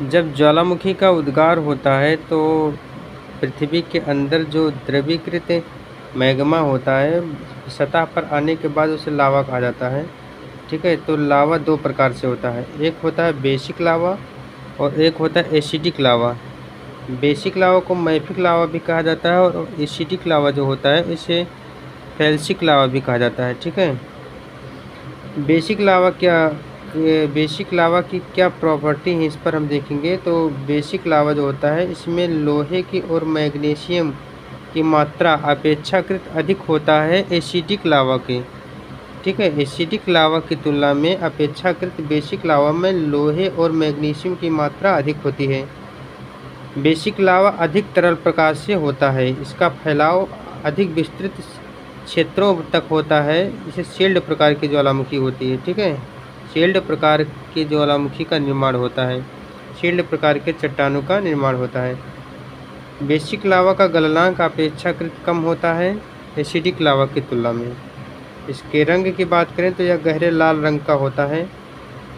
जब ज्वालामुखी का उद्गार होता है तो पृथ्वी के अंदर जो द्रवीकृत मैग्मा होता है, सतह पर आने के बाद उसे लावा कहा जाता है। ठीक है, तो लावा दो प्रकार से होता है, एक होता है बेसिक लावा और एक होता है एसिडिक लावा। बेसिक लावा को मैफिक लावा भी कहा जाता है और एसिडिक लावा जो होता है इसे फेल्सिक लावा भी कहा जाता है। ठीक है, बेसिक लावा की क्या प्रॉपर्टी है, इस पर हम देखेंगे। तो बेसिक लावा जो होता है इसमें लोहे की और मैग्नीशियम की मात्रा अपेक्षाकृत अधिक होता है एसिडिक लावा के। ठीक है, एसिडिक लावा की तुलना में अपेक्षाकृत बेसिक लावा में लोहे और मैग्नीशियम की मात्रा अधिक होती है। बेसिक लावा अधिक तरल प्रकार से होता है, इसका फैलाव अधिक विस्तृत क्षेत्रों तक होता है। इसे शील्ड प्रकार की ज्वालामुखी होती है। ठीक है, शील्ड प्रकार की ज्वालामुखी का निर्माण होता है, शील्ड प्रकार के चट्टानों का निर्माण होता है। बेसिक लावा का गलनांक अपेक्षाकृत कम होता है एसिडिक लावा की तुलना में। इसके रंग की बात करें तो यह गहरे लाल रंग का होता है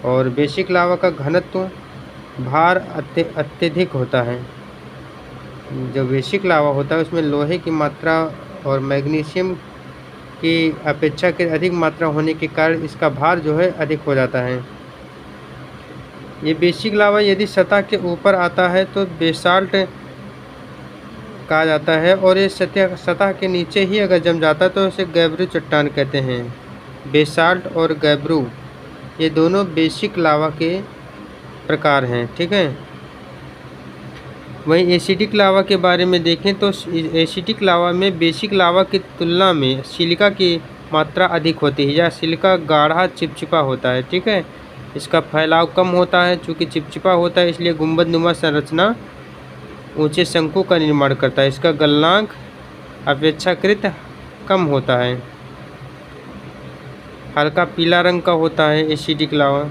और बेसिक लावा का घनत्व भार अत्यधिक होता है। जो बेसिक लावा होता है उसमें लोहे की मात्रा और मैग्नीशियम की अपेक्षाकृत अधिक मात्रा होने के कारण इसका भार जो है अधिक हो जाता है। ये बेसिक लावा यदि सतह के ऊपर आता है तो बेसाल्ट कहा जाता है और ये सतह के नीचे ही अगर जम जाता है तो इसे गैब्रू चट्टान कहते हैं। बेसाल्ट और गैब्रू ये दोनों बेसिक लावा के प्रकार हैं। ठीक है, वहीं एसिडिक लावा के बारे में देखें तो एसिडिक लावा में बेसिक लावा की तुलना में सिलिका की मात्रा अधिक होती है या सिलिका गाढ़ा चिपचिपा होता है। ठीक है, इसका फैलाव कम होता है, चूँकि चिपचिपा होता है इसलिए गुंबदनुमा संरचना ऊंचे शंकु का निर्माण करता है। इसका गलनांक अपेक्षाकृत कम होता है, हल्का पीला रंग का होता है एसिडिक लावा।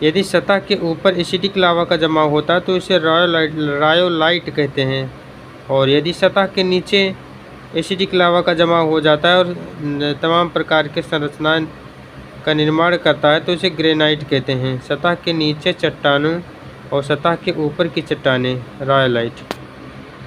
यदि सतह के ऊपर एसिडिक लावा का जमाव होता है तो इसे रायोलाइट कहते हैं और यदि सतह के नीचे एसिडिक लावा का जमाव हो जाता है और तमाम प्रकार के संरचनाएं का निर्माण करता है तो इसे ग्रेनाइट कहते हैं। सतह के नीचे चट्टानों और सतह के ऊपर की चट्टानें रायोलाइट।